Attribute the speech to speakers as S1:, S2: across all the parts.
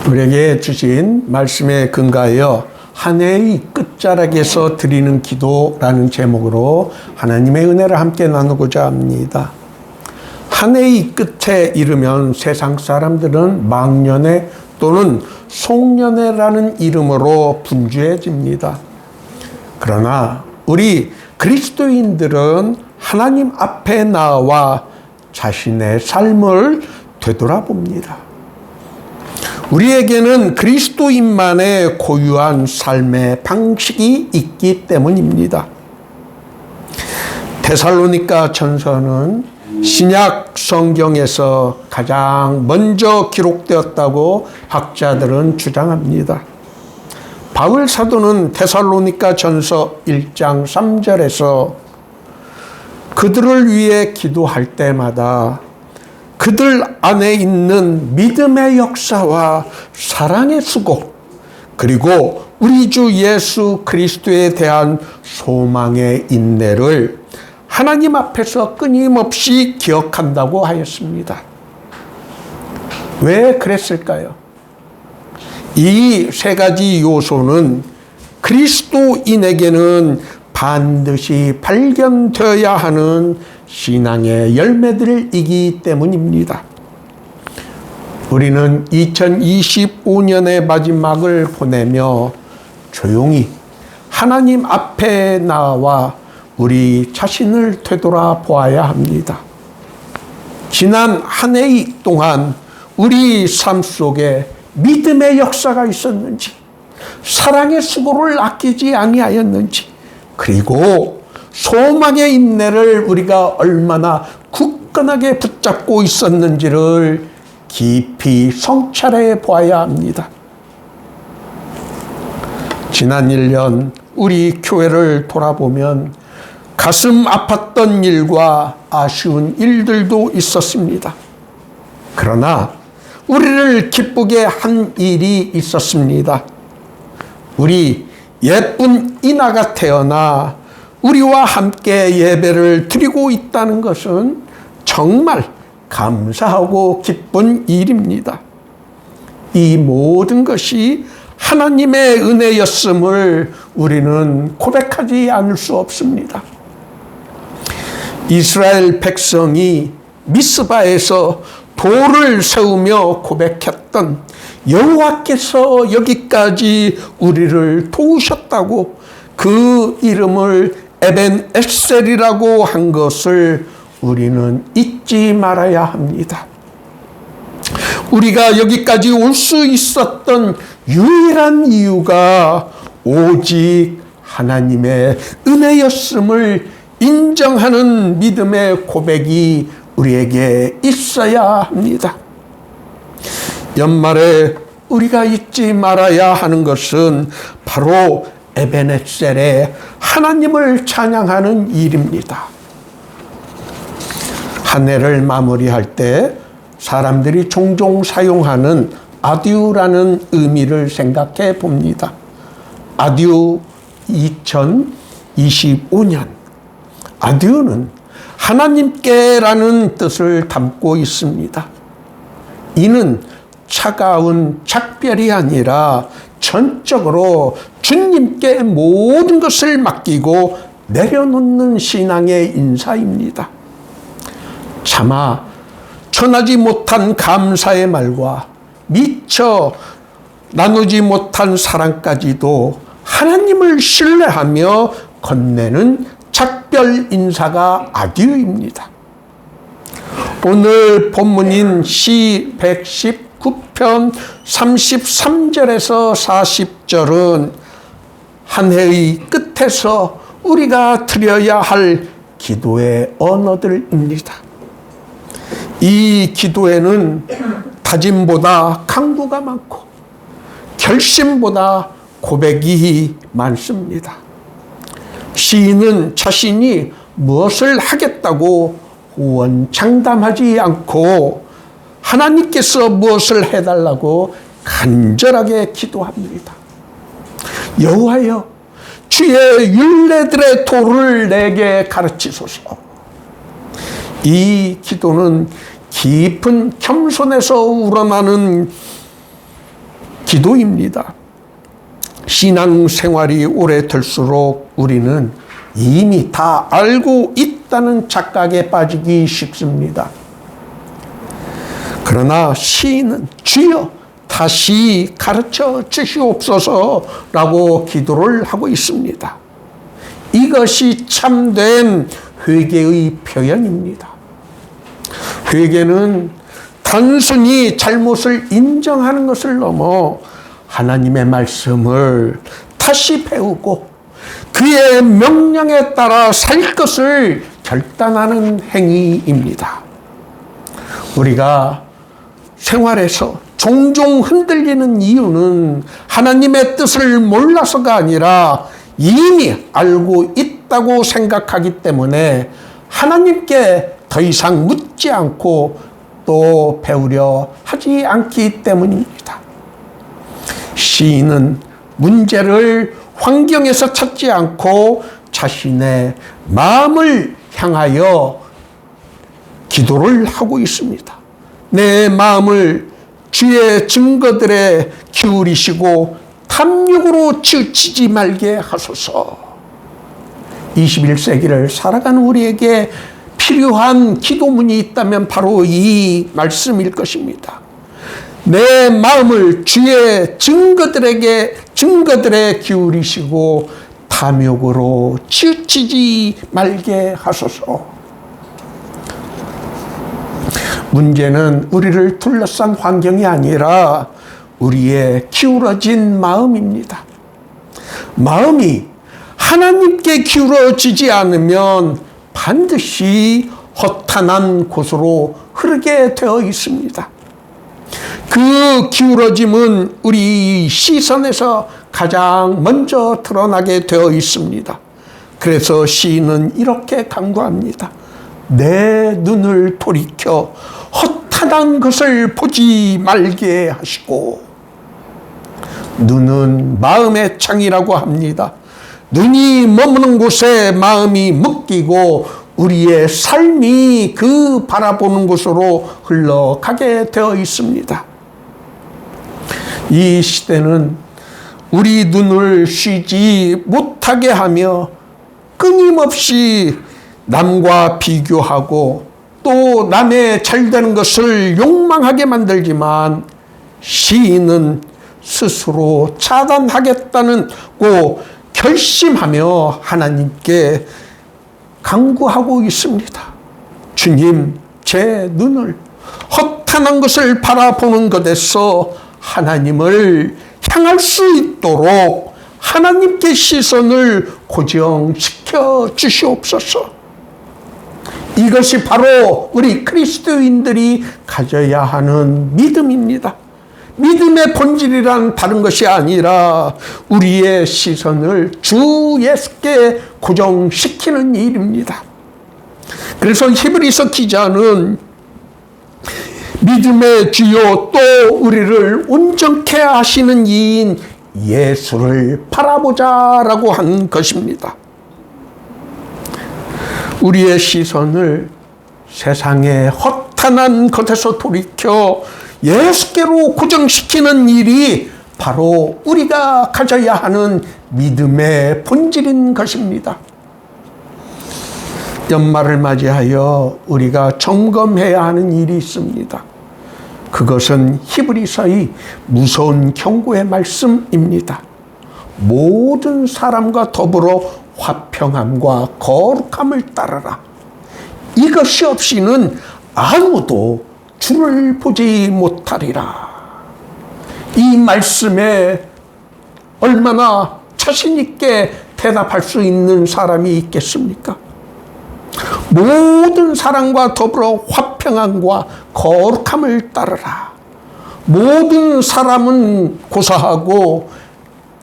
S1: 우리에게 주신 말씀에 근거하여 한 해의 끝자락에서 드리는 기도라는 제목으로 하나님의 은혜를 함께 나누고자 합니다. 한 해의 끝에 이르면 세상 사람들은 망년회 또는 송년회라는 이름으로 분주해집니다. 그러나 우리 그리스도인들은 하나님 앞에 나와 자신의 삶을 되돌아봅니다. 우리에게는 그리스도인만의 고유한 삶의 방식이 있기 때문입니다. 데살로니가 전서는 신약 성경에서 가장 먼저 기록되었다고 학자들은 주장합니다. 바울 사도는 데살로니가 전서 1장 3절에서 그들을 위해 기도할 때마다 그들 안에 있는 믿음의 역사와 사랑의 수고, 그리고 우리 주 예수 그리스도에 대한 소망의 인내를 하나님 앞에서 끊임없이 기억한다고 하였습니다. 왜 그랬을까요? 이 세 가지 요소는 그리스도인에게는 반드시 발견되어야 하는 신앙의 열매들이기 때문입니다. 우리는 2025년의 마지막을 보내며 조용히 하나님 앞에 나와 우리 자신을 되돌아 보아야 합니다. 지난 한 해 동안 우리 삶 속에 믿음의 역사가 있었는지, 사랑의 수고를 아끼지 아니하였는지, 그리고 소망의 인내를 우리가 얼마나 굳건하게 붙잡고 있었는지를 깊이 성찰해 보아야 합니다. 지난 1년 우리 교회를 돌아보면 가슴 아팠던 일과 아쉬운 일들도 있었습니다. 그러나 우리를 기쁘게 한 일이 있었습니다. 우리 예쁜 이나가 태어나 우리와 함께 예배를 드리고 있다는 것은 정말 감사하고 기쁜 일입니다. 이 모든 것이 하나님의 은혜였음을 우리는 고백하지 않을 수 없습니다. 이스라엘 백성이 미스바에서 돌을 세우며 고백했던 여호와께서 여기까지 우리를 도우셨다고 그 이름을 에벤 에셀이라고 한 것을 우리는 잊지 말아야 합니다. 우리가 여기까지 올 수 있었던 유일한 이유가 오직 하나님의 은혜였음을 인정하는 믿음의 고백이 우리에게 있어야 합니다. 연말에 우리가 잊지 말아야 하는 것은 바로 에벤에셀의 하나님을 찬양하는 일입니다. 한 해를 마무리할 때 사람들이 종종 사용하는 아듀라는 의미를 생각해 봅니다. 아듀 2025년. 아듀는 하나님께라는 뜻을 담고 있습니다. 이는 차가운 작별이 아니라 전적으로 주님께 모든 것을 맡기고 내려놓는 신앙의 인사입니다. 차마 전하지 못한 감사의 말과 미처 나누지 못한 사랑까지도 하나님을 신뢰하며 건네는 작별 인사가 아듀입니다. 오늘 본문인 시 119편 33절에서 40절은 한 해의 끝에서 우리가 드려야 할 기도의 언어들입니다. 이 기도에는 다짐보다 강구가 많고 결심보다 고백이 많습니다. 시인은 자신이 무엇을 하겠다고 호언장담하지 않고 하나님께서 무엇을 해달라고 간절하게 기도합니다. 여호와여, 주의 율례들의 도를 내게 가르치소서. 이 기도는 깊은 겸손에서 우러나는 기도입니다. 신앙생활이 오래될수록 우리는 이미 다 알고 있다는 착각에 빠지기 쉽습니다. 그러나 시인은 주여 다시 가르쳐 주시옵소서라고 기도를 하고 있습니다. 이것이 참된 회개의 표현입니다. 회개는 단순히 잘못을 인정하는 것을 넘어 하나님의 말씀을 다시 배우고 그의 명령에 따라 살 것을 결단하는 행위입니다. 우리가 생활에서 종종 흔들리는 이유는 하나님의 뜻을 몰라서가 아니라 이미 알고 있다고 생각하기 때문에 하나님께 더 이상 묻지 않고 또 배우려 하지 않기 때문입니다. 시인은 문제를 환경에서 찾지 않고 자신의 마음을 향하여 기도를 하고 있습니다. 내 마음을 주의 증거들에 기울이시고 탐욕으로 치우치지 말게 하소서. 21세기를 살아가는 우리에게 필요한 기도문이 있다면 바로 이 말씀일 것입니다. 내 마음을 주의 증거들에 기울이시고 탐욕으로 치우치지 말게 하소서. 문제는 우리를 둘러싼 환경이 아니라 우리의 기울어진 마음입니다. 마음이 하나님께 기울어지지 않으면 반드시 허탄한 곳으로 흐르게 되어 있습니다. 그 기울어짐은 우리 시선에서 가장 먼저 드러나게 되어 있습니다. 그래서 시인은 이렇게 간구합니다. 내 눈을 돌이켜 허탄한 것을 보지 말게 하시고. 눈은 마음의 창이라고 합니다. 눈이 머무는 곳에 마음이 묶이고 우리의 삶이 그 바라보는 곳으로 흘러가게 되어 있습니다. 이 시대는 우리 눈을 쉬지 못하게 하며 끊임없이 남과 비교하고 또 남의 잘되는 것을 욕망하게 만들지만 시인은 스스로 차단하겠다고 결심하며 하나님께 간구하고 있습니다. 주님, 제 눈을 허탄한 것을 바라보는 것에서 하나님을 향할 수 있도록 하나님께 시선을 고정시켜 주시옵소서. 이것이 바로 우리 그리스도인들이 가져야 하는 믿음입니다. 믿음의 본질이란 다른 것이 아니라 우리의 시선을 주 예수께 고정시키는 일입니다. 그래서 히브리서 기자는 믿음의 주요 또 우리를 온전케 하시는 이인 예수를 바라보자라고 한 것입니다. 우리의 시선을 세상의 허탄한 것에서 돌이켜 예수께로 고정시키는 일이 바로 우리가 가져야 하는 믿음의 본질인 것입니다. 연말을 맞이하여 우리가 점검해야 하는 일이 있습니다. 그것은 히브리서의 무서운 경고의 말씀입니다. 모든 사람과 더불어 화평함과 거룩함을 따르라. 이것이 없이는 아무도 주를 보지 못하리라. 이 말씀에 얼마나 자신 있게 대답할 수 있는 사람이 있겠습니까? 모든 사람과 더불어 화평함과 거룩함을 따르라. 모든 사람은 고사하고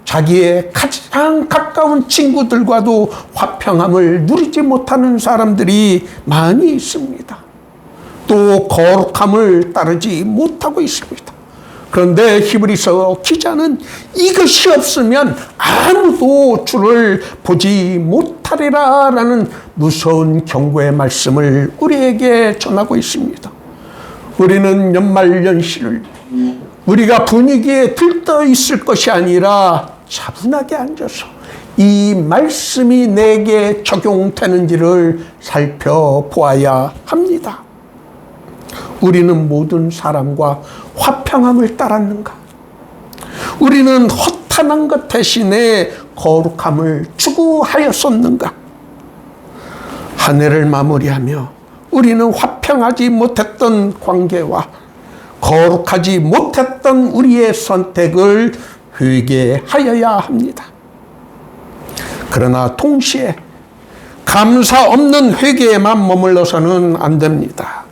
S1: 자기의 가장 가까운 친구들과도 화평함을 누리지 못하는 사람들이 많이 있습니다. 또 거룩함을 따르지 못하고 있습니다. 그런데 히브리서 기자는 이것이 없으면 아무도 주를 보지 못하리라라는 무서운 경고의 말씀을 우리에게 전하고 있습니다. 우리는 연말연시를 우리가 분위기에 들떠 있을 것이 아니라 차분하게 앉아서 이 말씀이 내게 적용되는지를 살펴보아야 합니다. 우리는 모든 사람과 화평함을 따랐는가? 우리는 허탄한 것 대신에 거룩함을 추구하였었는가? 한 해를 마무리하며 우리는 화평하지 못했던 관계와 거룩하지 못했던 우리의 선택을 회개하여야 합니다. 그러나 동시에 감사 없는 회개에만 머물러서는 안 됩니다.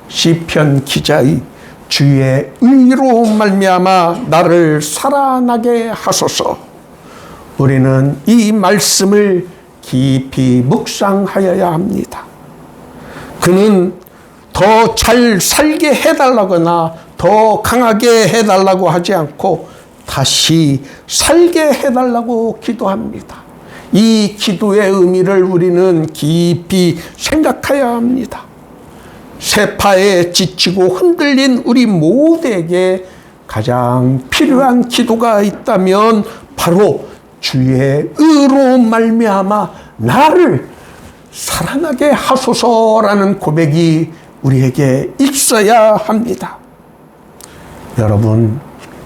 S1: 시편 기자의 주의 의로 말미암아 나를 살아나게 하소서. 우리는 이 말씀을 깊이 묵상하여야 합니다. 그는 더 잘 살게 해달라거나 더 강하게 해달라고 하지 않고 다시 살게 해달라고 기도합니다. 이 기도의 의미를 우리는 깊이 생각해야 합니다. 세파에 지치고 흔들린 우리 모두에게 가장 필요한 기도가 있다면 바로 주의 의로 말미암아 나를 살아나게 하소서라는 고백이 우리에게 있어야 합니다. 여러분,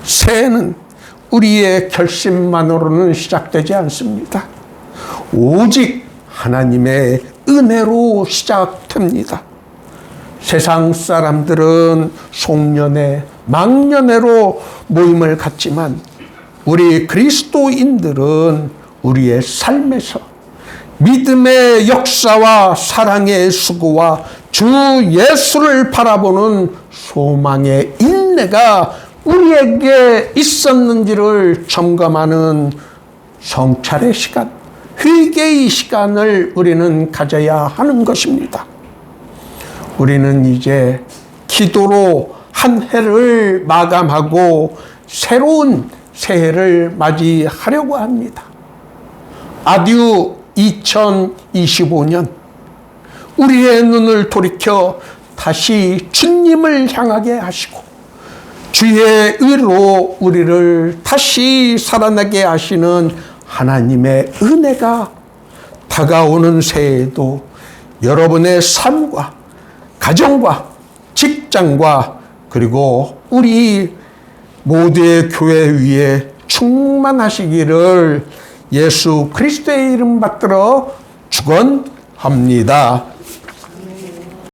S1: 새해는 우리의 결심만으로는 시작되지 않습니다. 오직 하나님의 은혜로 시작됩니다. 세상 사람들은 송년회, 망년회로 모임을 갖지만 우리 그리스도인들은 우리의 삶에서 믿음의 역사와 사랑의 수고와 주 예수를 바라보는 소망의 인내가 우리에게 있었는지를 점검하는 성찰의 시간, 회개의 시간을 우리는 가져야 하는 것입니다. 우리는 이제 기도로 한 해를 마감하고 새로운 새해를 맞이하려고 합니다. 아듀 2025년, 우리의 눈을 돌이켜 다시 주님을 향하게 하시고 주의 의로 우리를 다시 살아나게 하시는 하나님의 은혜가 다가오는 새해에도 여러분의 삶과 가정과 직장과 그리고 우리 모두의 교회 위에 충만하시기를 예수 그리스도의 이름 받들어 축원합니다.